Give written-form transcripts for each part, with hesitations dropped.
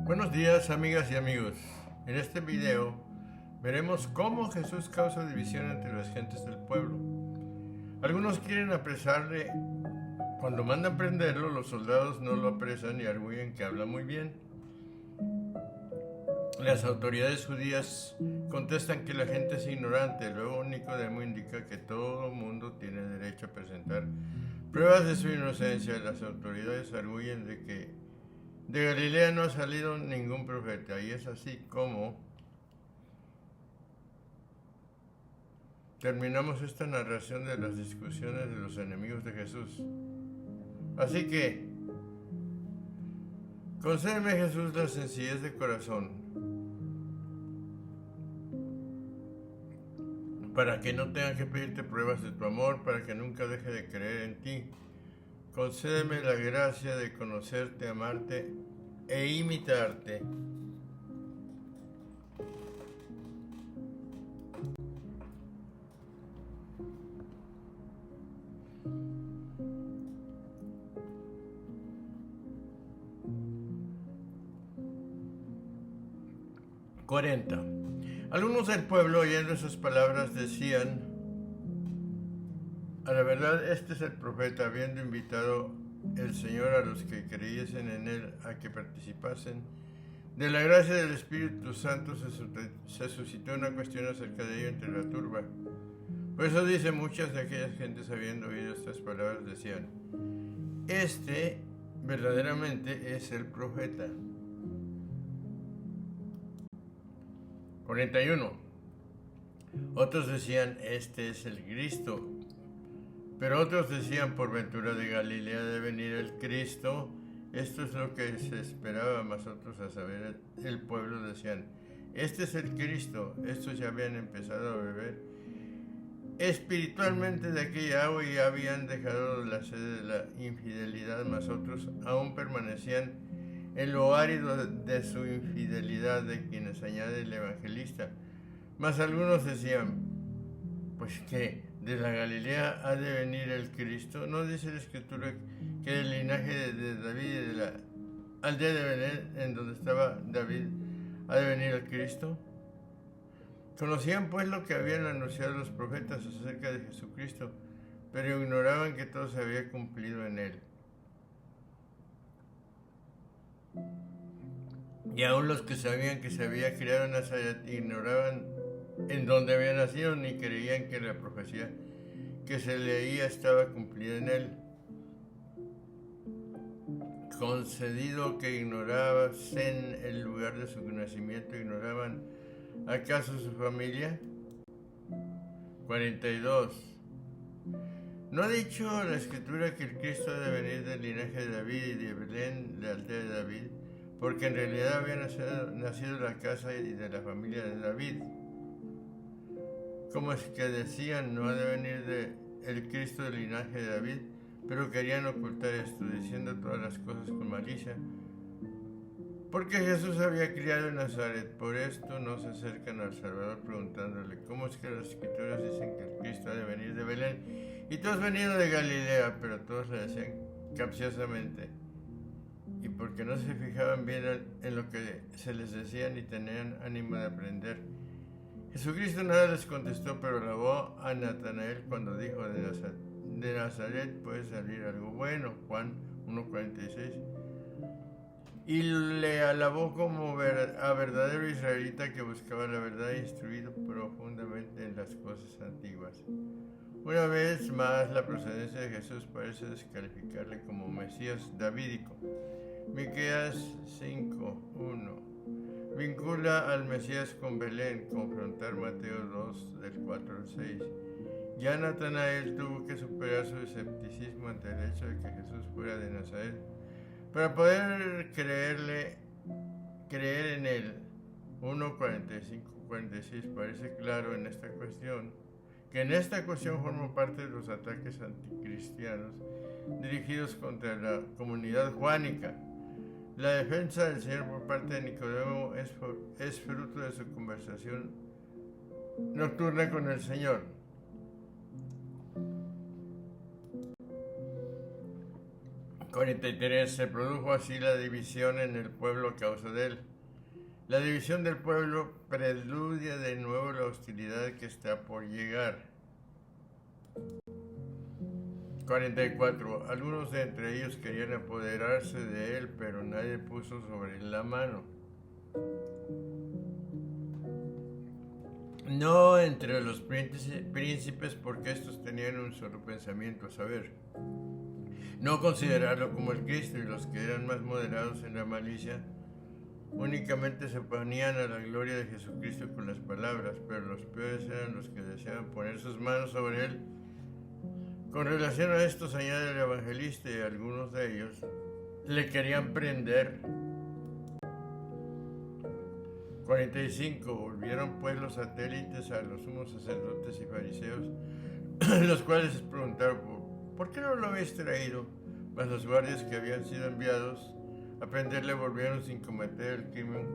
Buenos días, amigas y amigos. En este video veremos cómo Jesús causa división entre las gentes del pueblo. Algunos quieren apresarle. Cuando mandan prenderlo, los soldados no lo apresan y arguyen que habla muy bien. Las autoridades judías contestan que la gente es ignorante. Luego Nicodemo indica que todo mundo tiene derecho a presentar pruebas de su inocencia. Las autoridades arguyen de que de Galilea no ha salido ningún profeta, y es así como terminamos esta narración de las discusiones de los enemigos de Jesús. Así que, concédeme, Jesús, la sencillez de corazón, para que no tenga que pedirte pruebas de tu amor, para que nunca deje de creer en ti. Concédeme la gracia de conocerte, amarte e imitarte. (40) Algunos del pueblo, oyendo esas palabras, decían: a la verdad, este es el profeta. Habiendo invitado el Señor a los que creyesen en él a que participasen de la gracia del Espíritu Santo, se suscitó una cuestión acerca de ello entre la turba. Por eso dice, muchas de aquellas gentes, habiendo oído estas palabras, decían: este verdaderamente es el profeta. 41. Otros decían: este es el Cristo. Pero otros decían: por ventura de Galilea debe venir el Cristo. Esto es lo que se esperaba, mas otros, a saber, el pueblo, decían: este es el Cristo. Estos ya habían empezado a beber espiritualmente de aquella agua y habían dejado la sede de la infidelidad, mas otros aún permanecían en lo árido de su infidelidad, de quienes añade el evangelista. Mas algunos decían: pues que de la Galilea ha de venir el Cristo. ¿No dice la Escritura que del linaje de David y de la aldea de Belén, en donde estaba David, ha de venir el Cristo? Conocían pues lo que habían anunciado los profetas acerca de Jesucristo, pero ignoraban que todo se había cumplido en él. Y aún los que sabían que se había criado en Nazaret ignoraban en dónde había nacido, ni creían que la profecía que se leía estaba cumplida en él. Concedido que ignorasen el lugar de su nacimiento, ¿ignoraban acaso su familia? 42. ¿No ha dicho la Escritura que el Cristo ha de venir del linaje de David y de Belén, la aldea de David? Porque en realidad había nacido la casa y de la familia de David. ¿Cómo es que decían: no ha de venir el Cristo del linaje de David? Pero querían ocultar esto, diciendo todas las cosas con malicia. Porque Jesús había criado en Nazaret. Por esto no se acercan al Salvador preguntándole: ¿cómo es que las Escrituras dicen que el Cristo ha de venir de Belén? Y tú has venido de Galilea. Pero todos le decían capciosamente, y porque no se fijaban bien en lo que se les decía, ni tenían ánimo de aprender. Jesucristo nada les contestó, pero alabó a Natanael cuando dijo: de Nazaret puede salir algo bueno. Juan 1:46. Y le alabó como a verdadero israelita que buscaba la verdad, instruido profundamente en las cosas antiguas. Una vez más, la procedencia de Jesús parece descalificarle como Mesías davídico. Miqueas 5:1 vincula al Mesías con Belén, confrontar Mateo 2, del 4 al 6. Ya Natanael tuvo que superar su escepticismo ante el hecho de que Jesús fuera de Nazaret para poder creer en él. 1:45-46 parece claro en esta cuestión que en esta cuestión forma parte de los ataques anticristianos dirigidos contra la comunidad juánica. La defensa del Señor por parte de Nicodemo es fruto de su conversación nocturna con el Señor. 43. Se produjo así la división en el pueblo a causa de él. La división del pueblo preludia de nuevo la hostilidad que está por llegar. 44. Algunos de entre ellos querían apoderarse de él, pero nadie puso sobre él la mano. No entre los príncipes, porque estos tenían un solo pensamiento, a saber, no considerarlo como el Cristo, y los que eran más moderados en la malicia únicamente se oponían a la gloria de Jesucristo con las palabras, pero los peores eran los que deseaban poner sus manos sobre él. Con relación a esto se añade el evangelista, y algunos de ellos le querían prender. 45. Volvieron pues los satélites a los sumos sacerdotes y fariseos, los cuales les preguntaron, ¿por qué no lo habéis traído? Mas los guardias que habían sido enviados a prenderle volvieron sin cometer el crimen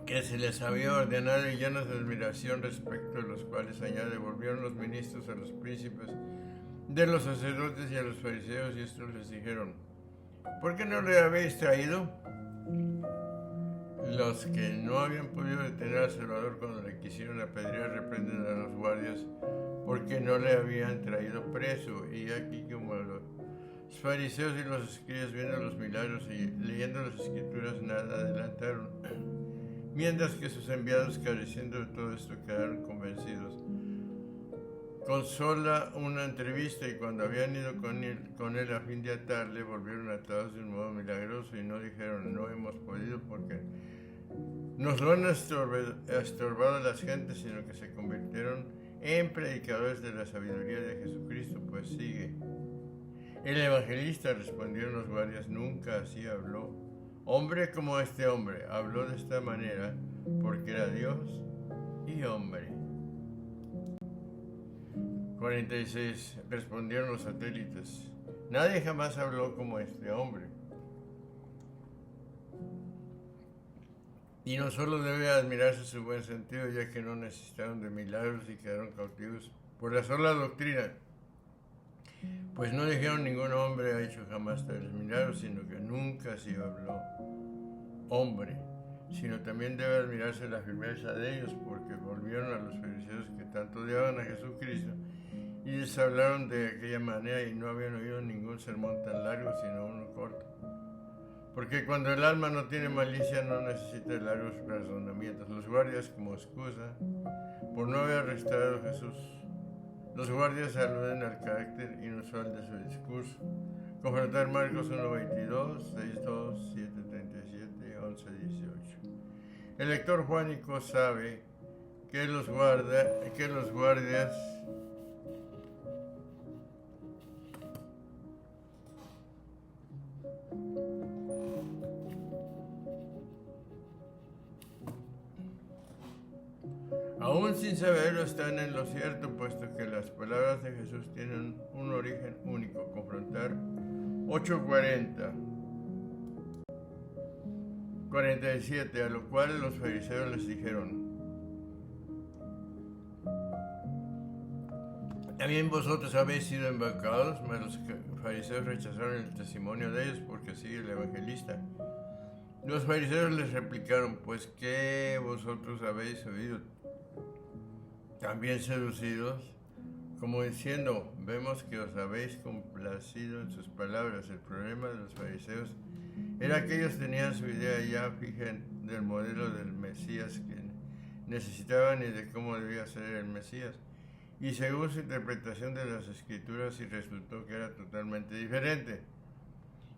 que se les había ordenado, y llenos de admiración respecto de los cuales, añade, volvieron los ministros a los príncipes de los sacerdotes y a los fariseos, y estos les dijeron, ¿por qué no le habéis traído? Los que no habían podido detener al Salvador cuando le quisieron apedrear reprenden a los guardias porque no le habían traído preso. Y aquí, como los fariseos y los escribas, viendo los milagros y leyendo las escrituras, nada adelantaron, mientras que sus enviados, careciendo de todo esto, quedaron convencidos. Consola una entrevista, y cuando habían ido con él a fin de atarle, volvieron atados de un modo milagroso, y no dijeron, no hemos podido porque nos lo han estorbado las gentes, sino que se convirtieron en predicadores de la sabiduría de Jesucristo. Pues sigue. El evangelista, respondieron los guardias, nunca así habló. Hombre como este hombre, habló de esta manera porque era Dios y hombre. 46. Respondieron los satélites, nadie jamás habló como este hombre. Y no solo debe admirarse su buen sentido, ya que no necesitaron de milagros y quedaron cautivos por la sola doctrina, pues no dijeron ningún hombre ha hecho jamás tales milagros, sino que nunca se habló hombre, sino también debe admirarse la firmeza de ellos, porque volvieron a los fariseos que tanto odiaban a Jesucristo y les hablaron de aquella manera, y no habían oído ningún sermón tan largo, sino uno corto. Porque cuando el alma no tiene malicia, no necesita largos razonamientos. Los guardias, como excusa por no haber arrestado a Jesús, los guardias aluden al carácter inusual de su discurso. Confrontar Marcos 1:22, 6:2, 7:37, 11:18. El lector juánico sabe que los guardias aún sin saberlo están en lo cierto, puesto que las palabras de Jesús tienen un origen único. Confrontar 8:40. 47. A lo cual los fariseos les dijeron, también vosotros habéis sido embaucados. Mas los fariseos rechazaron el testimonio de ellos, porque sigue el evangelista. Los fariseos les replicaron, pues ¿qué vosotros habéis oído? También seducidos, como diciendo, vemos que os habéis complacido en sus palabras. El problema de los fariseos era que ellos tenían su idea ya fija del modelo del Mesías que necesitaban y de cómo debía ser el Mesías, y según su interpretación de las Escrituras, y resultó que era totalmente diferente.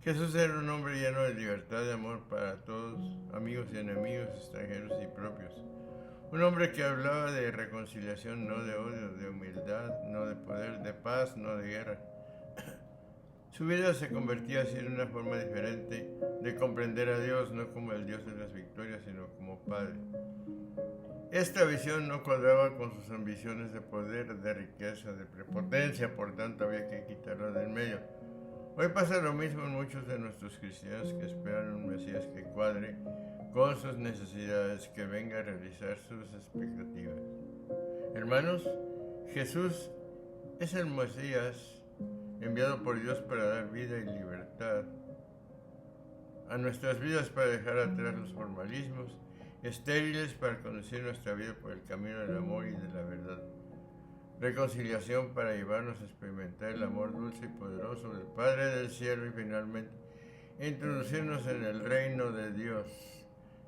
Jesús era un hombre lleno de libertad, de amor para todos, amigos y enemigos, extranjeros y propios. Un hombre que hablaba de reconciliación, no de odio, de humildad, no de poder, de paz, no de guerra. Su vida se convertía así en una forma diferente de comprender a Dios, no como el Dios de las victorias, sino como Padre. Esta visión no cuadraba con sus ambiciones de poder, de riqueza, de prepotencia, por tanto había que quitarlo de en medio. Hoy pasa lo mismo en muchos de nuestros cristianos que esperan un Mesías que cuadre con sus necesidades, que venga a realizar sus expectativas. Hermanos, Jesús es el Mesías enviado por Dios para dar vida y libertad a nuestras vidas, para dejar atrás los formalismos estériles, para conducir nuestra vida por el camino del amor y de la verdad. Reconciliación para llevarnos a experimentar el amor dulce y poderoso del Padre del cielo y finalmente introducirnos en el reino de Dios.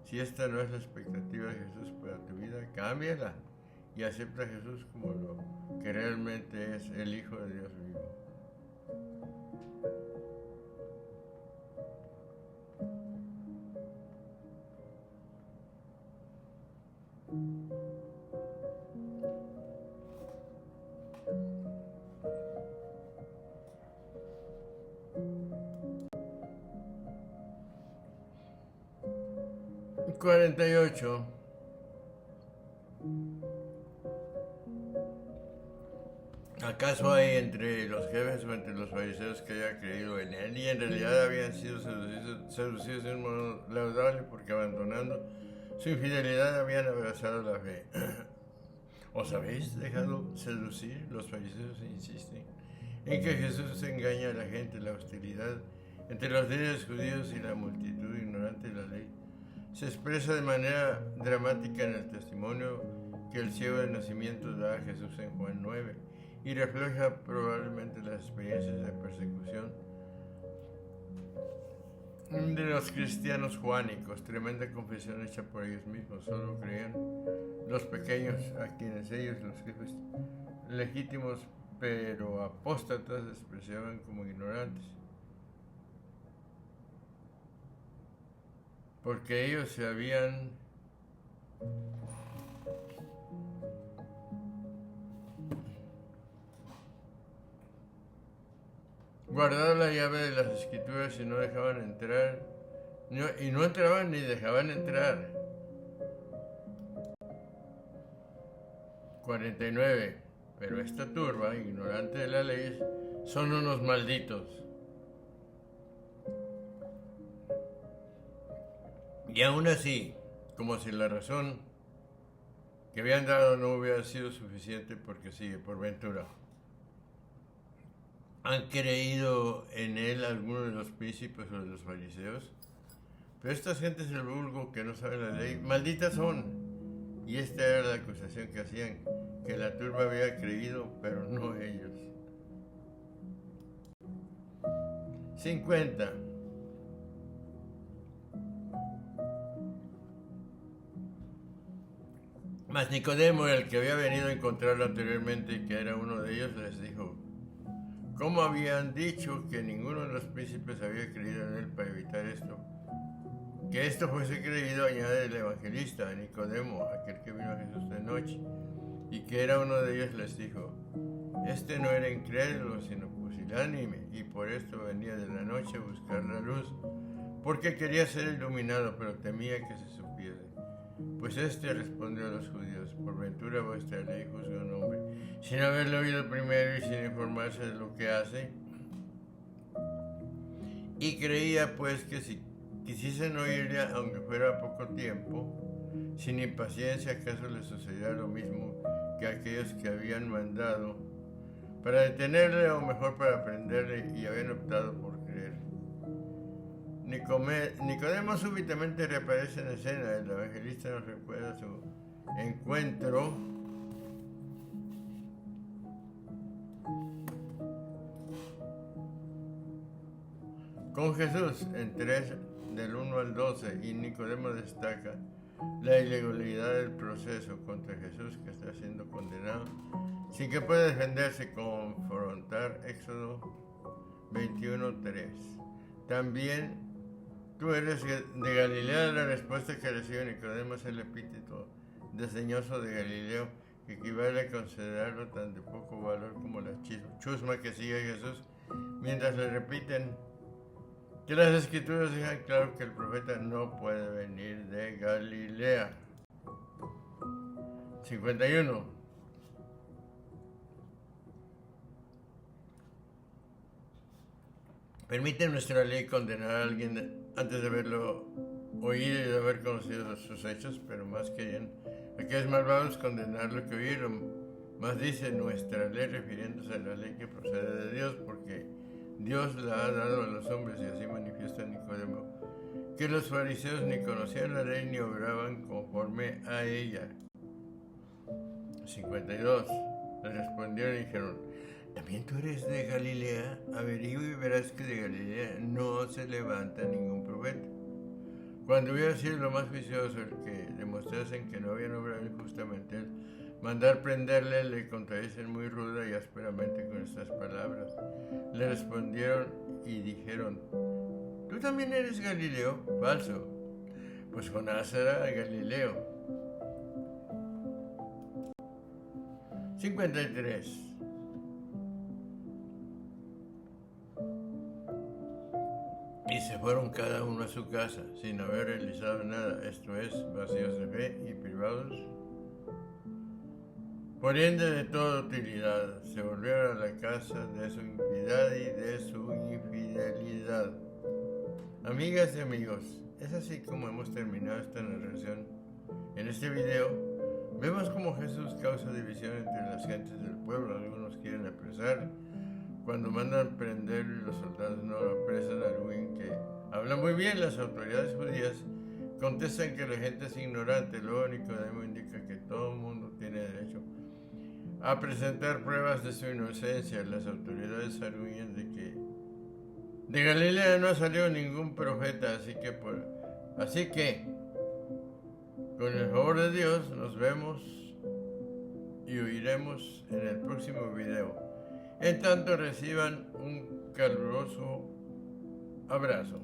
Si esta no es la expectativa de Jesús para tu vida, cámbiala y acepta a Jesús como lo que realmente es, el Hijo de Dios vivo. Y 48. ¿Acaso hay entre los jefes o entre los fariseos que haya creído en él y en realidad habían sido seducidos de un modo laudable porque abandonando su infidelidad habían abrazado la fe? ¿Os habéis dejado seducir? Los fariseos insisten en que Jesús engaña a la gente. La hostilidad entre los líderes judíos y la multitud ignorante de la ley se expresa de manera dramática en el testimonio que el ciego de nacimiento da a Jesús en Juan 9 y refleja probablemente las experiencias de persecución de los cristianos juánicos. Tremenda confesión hecha por ellos mismos. Solo creían los pequeños, a quienes ellos, los jefes legítimos pero apóstatas, despreciaban como ignorantes, porque ellos se habían guardado la llave de las escrituras y no dejaban entrar, y no entraban ni dejaban entrar. 49. Pero esta turba, ignorante de la ley, son unos malditos. Y aún así, como si la razón que habían dado no hubiera sido suficiente, porque sigue, por ventura, ¿han creído en él algunos de los príncipes o de los fariseos? Pero estas gentes del vulgo que no saben la ley, malditas son. Y esta era la acusación que hacían, que la turba había creído, pero no ellos. 50. Mas Nicodemo, el que había venido a encontrarlo anteriormente y que era uno de ellos, les dijo: ¿cómo habían dicho que ninguno de los príncipes había creído en él para evitar esto? Que esto fuese creído, añade el evangelista, a Nicodemo, aquel que vino a Jesús de noche, y que era uno de ellos, les dijo: este no era incrédulo, sino pusilánime, y por esto venía de la noche a buscar la luz, porque quería ser iluminado, pero temía que se supiese. Pues este respondió a los judíos: por ventura vuestra ley juzga a un hombre sin haberlo oído primero y sin informarse de lo que hace. Y creía pues que si quisiesen oírle, aunque fuera poco tiempo, sin impaciencia, acaso les sucediera lo mismo que a aquellos que habían mandado para detenerle, o mejor para prenderle, y habían optado por creer. Nicodemo súbitamente reaparece en escena. El evangelista nos recuerda su encuentro con Jesús en 3 del 1 al 12, y Nicodemo destaca la ilegalidad del proceso contra Jesús, que está siendo condenado sin que pueda defenderse. Confrontar Éxodo 21:3. También tú eres de Galilea. La respuesta que recibe Nicodemo es el epíteto desdeñoso de Galileo, que equivale a considerarlo tan de poco valor como la chusma que sigue a Jesús, mientras le repiten que las escrituras dejan claro que el profeta no puede venir de Galilea. 51. ¿Permite nuestra ley condenar a alguien antes de haberlo oído y de haber conocido sus hechos? Pero más querían aquellos malvados condenarlo que oyeron, Mas dice nuestra ley, refiriéndose a la ley que procede de Dios, porque Dios la ha dado a los hombres, y así manifiesta Nicodemo, que los fariseos ni conocían la ley ni obraban conforme a ella. 52. Le respondieron y dijeron: ¿también tú eres de Galilea? Averigua y verás que de Galilea no se levanta ningún profeta. Cuando hubiera sido lo más juicioso el que demostrasen que no habían obrado injustamente, él mandar prenderle, le contradicen muy ruda y ásperamente con estas palabras. Le respondieron y dijeron: ¿tú también eres Galileo? Falso, pues Jonás era Galileo. 53. Y se fueron cada uno a su casa, sin haber realizado nada, esto es, vacíos de fe y privados por ende de toda utilidad. Se volvieron a la casa de su impiedad y de su infidelidad. Amigas y amigos, es así como hemos terminado esta narración. En este video vemos cómo Jesús causa división entre las gentes del pueblo. Algunos quieren apresar cuando mandan prender y los soldados no lo apresan. Alguien que habla muy bien, las autoridades judías contestan que la gente es ignorante. Luego Nicodemo indica que todo el mundo tiene derecho a presentar pruebas de su inocencia. Las autoridades arguyen de que de Galilea no ha salido ningún profeta, así que con el favor de Dios nos vemos y oiremos en el próximo video. En tanto, reciban un caluroso abrazo.